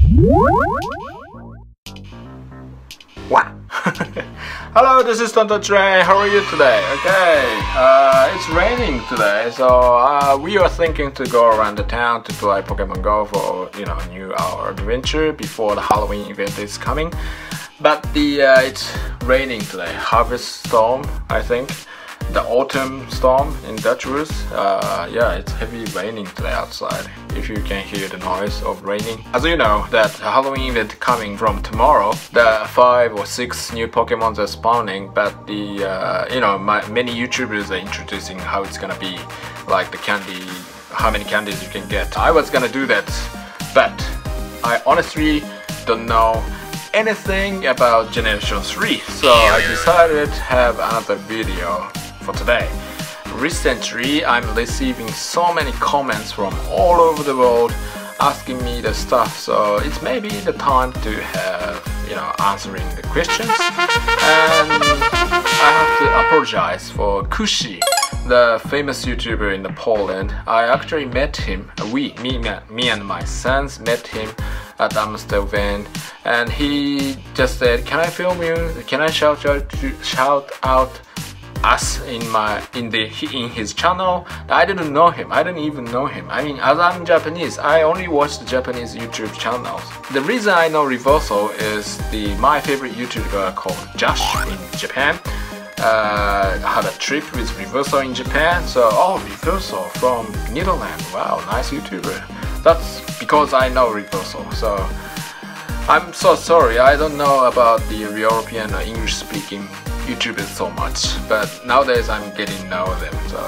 Wow. Hello, this is tontontrain. How are you today? Okay, it's raining today, so we are thinking to go around the town to play Pokemon Go for a new hour adventure before the Halloween event is coming. But it's raining today. Harvest storm, I think. The autumn storm in Dutch words. Yeah, it's heavy raining today outside. If you can hear the noise of raining. As you know, that Halloween event coming from tomorrow. The 5 or 6 new Pokemons are spawning, but the many YouTubers are introducing how it's gonna be, like the candy, how many candies you can get. I was gonna do that, but I honestly don't know anything about Generation 3, so I decided to have another video for today. Recently, I'm receiving so many comments from all over the world asking me the stuff, so it's maybe the time to have, answering the questions. And I have to apologize for Kushi, the famous YouTuber in Poland. I actually met him, me and my sons met him at Amstelveen, and he just said, "Can I film you? Can I shout out us in his channel?" I didn't know him. I didn't even know him. I mean, as I'm Japanese, I only watch the Japanese YouTube channels. The reason I know Reversal is my favorite YouTuber called JASH in Japan. Had a trip with Reversal in Japan. So, oh, Reversal from Netherlands. Wow, nice YouTuber. That's because I know Reversal. So I'm so sorry. I don't know about the European or English-speaking YouTubers so much, but nowadays I'm getting to know them. So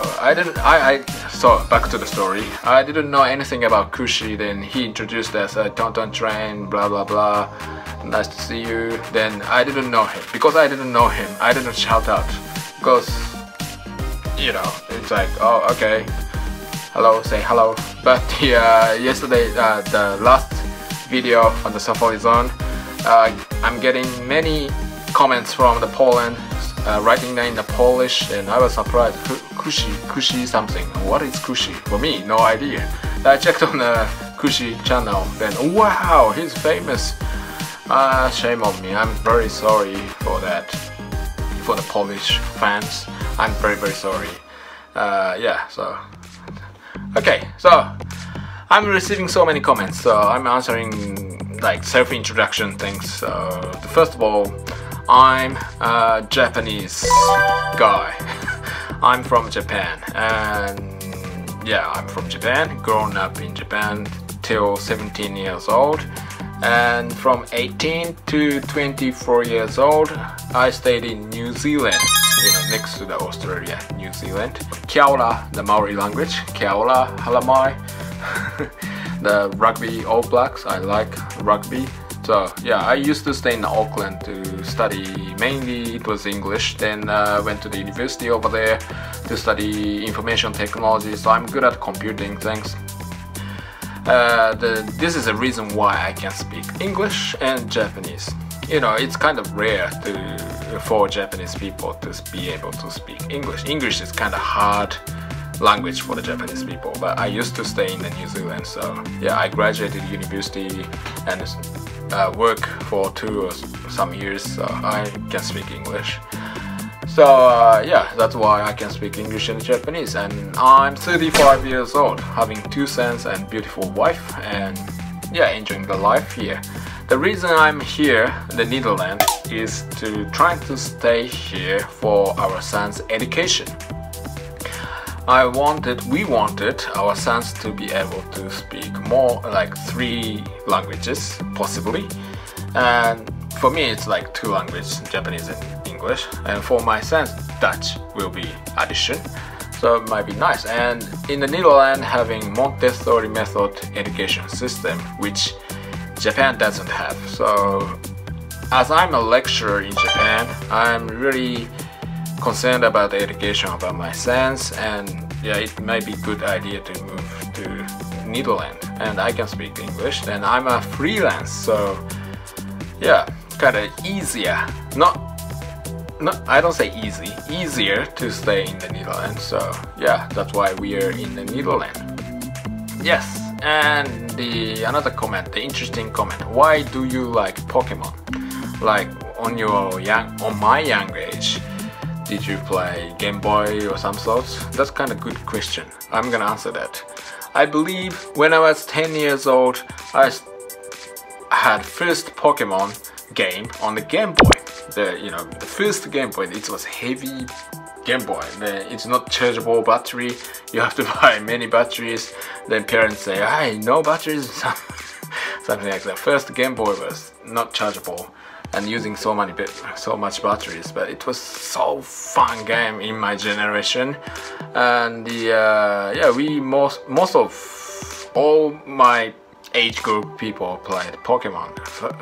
so back to the story. I didn't know anything about Kushi. Then he introduced us tontontrain, blah blah blah. Nice to see you. Then I didn't know him. Because I didn't know him, I didn't shout out. Because, it's like, oh, okay, hello, say hello. But yesterday, the last video on the SafariZone, I'm getting many comments from the Poland, writing in the Polish, and I was surprised. Kushi something. What is Kushi? For me, no idea. I checked on the Kushi channel, then wow, he's famous. Shame on me. I'm very sorry for that. For the Polish fans, I'm very sorry. Yeah, so okay, so I'm receiving so many comments, so I'm answering like self-introduction things. So first of all, I'm a Japanese guy. I'm from Japan, and yeah, I'm from Japan, grown up in Japan till 17 years old. And from 18 to 24 years old, I stayed in New Zealand, next to the Australia, New Zealand. Kia ora, the Maori language. Kia ora, halamai. The rugby All Blacks, I like rugby. So yeah, I used to stay in Auckland to study, mainly it was English. Then went to the university over there to study information technology, so I'm good at computing things. This is a reason why I can speak English and Japanese. It's kind of rare for Japanese people to be able to speak English. English is kind of hard language for the Japanese people, but I used to stay in New Zealand, so yeah, I graduated university and work for 2 or some years, so I can speak English. So yeah, that's why I can speak English and Japanese. And I'm 35 years old, having 2 sons and beautiful wife, and yeah, enjoying the life here. The reason I'm here in the Netherlands is to try to stay here for our sons' education. We wanted our sons to be able to speak more like 3 languages, possibly. And for me, it's like 2 languages, Japanese and English. And for my sons, Dutch will be addition. So it might be nice. And in the Netherlands, having Montessori method education system, which Japan doesn't have. So as I'm a lecturer in Japan, I'm really concerned about the education about my sons, and yeah, it might be a good idea to move to Netherlands. And I can speak English, and I'm a freelance, so yeah, kind of easier. I don't say easy, easier to stay in the Netherlands. So yeah, that's why we are in the Netherlands. Yes, And the another comment, the interesting comment, why do you like Pokemon? Like on my young age, did you play Game Boy or some sorts? That's kind of good question. I'm gonna answer that. I believe when I was 10 years old, I had first Pokemon game on the Game Boy. The first Game Boy, it was heavy Game Boy. It's not chargeable battery. You have to buy many batteries. Then parents say, "Hey, no batteries," something like that. First Game Boy was not chargeable and using so much batteries, but it was so fun game in my generation. And most of all my age group people played Pokemon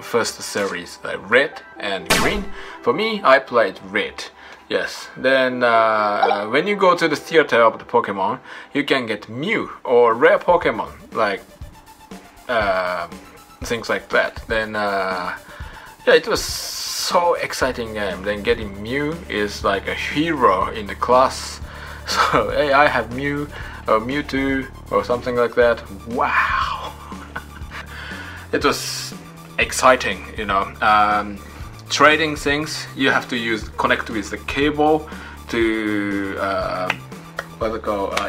first series, like Red and Green. For me, I played Red. Yes. Then when you go to the theater of the Pokemon, you can get Mew or rare Pokemon, like things like that. Then it was so exciting game. Then getting Mew is like a hero in the class. So hey, I have Mew or Mewtwo or something like that. Wow. It was exciting, trading things. You have to connect with the cable to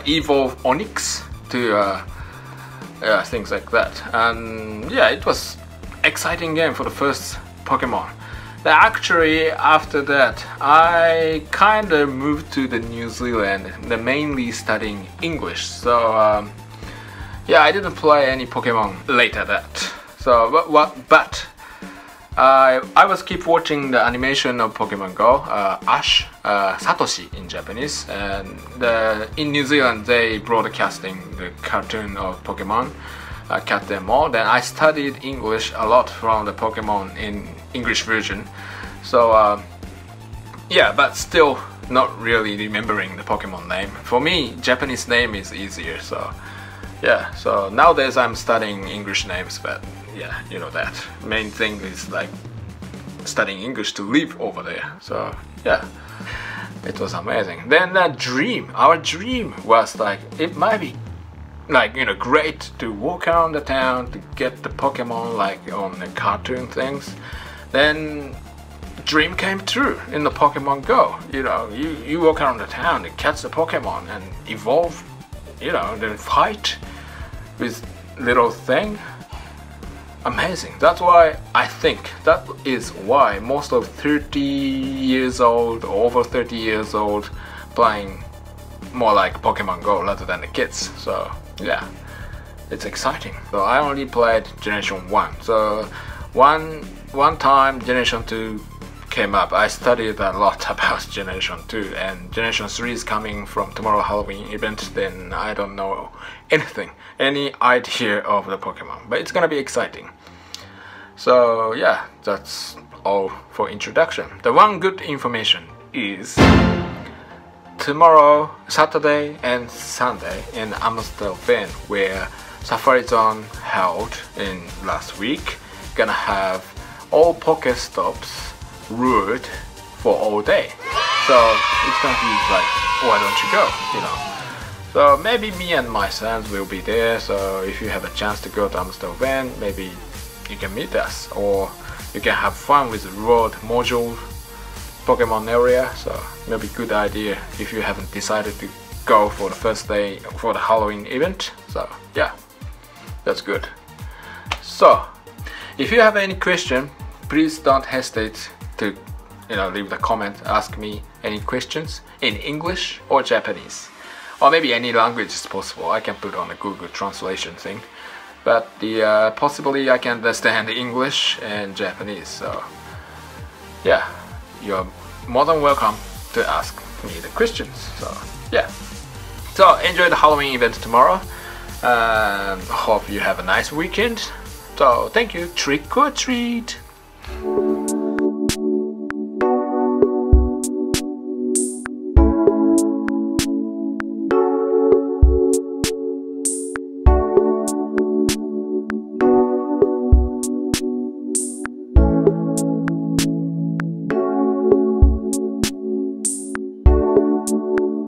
evolve Onyx to things like that. And yeah, it was exciting game for the first Pokemon. Actually, after that, I kind of moved to the New Zealand, mainly studying English. So I didn't play any Pokemon later that. So but I was keep watching the animation of Pokemon Go, Ash, Satoshi in Japanese, and in New Zealand they broadcasting the cartoon of Pokemon, Cat and Mouse. Then I studied English a lot from the Pokemon in English version. So but still not really remembering the Pokemon name. For me, Japanese name is easier. So yeah, so nowadays I'm studying English names, but yeah, you know that. Main thing is like studying English to live over there. So yeah, it was amazing. Then our dream was like, it might be like, great to walk around the town to get the Pokemon like on the cartoon things. Then dream came true in the Pokemon Go. You walk around the town to catch the Pokemon and evolve, then fight with little thing. Amazing. That's why I think that is why most of 30 years old or over 30 years old playing more like Pokemon Go rather than the kids. So yeah, it's exciting. So I only played Generation 1. So one time Generation 2 came up, I studied a lot about Generation 2, and Generation 3 is coming from tomorrow Halloween event. Then I don't know any idea of the Pokemon, but it's gonna be exciting. So yeah, that's all for introduction. The one good information is tomorrow, Saturday and Sunday in Amstelveen, where SafariZone held in last week, gonna have all Pokestops ruled for all day. So it's gonna be like, why don't you go, So maybe me and my sons will be there. So if you have a chance to go to Amstelveen, maybe you can meet us, or you can have fun with the road module Pokemon area. So maybe good idea if you haven't decided to go for the first day for the Halloween event. So yeah, that's good. So if you have any question, please don't hesitate to leave the comment, ask me any questions in English or Japanese, or maybe any language is possible. I can put on a Google translation thing, but possibly I can understand English and Japanese. So yeah, you're more than welcome to ask me the questions. So yeah, so enjoy the Halloween event tomorrow. Hope you have a nice weekend. So thank you. Trick or treat.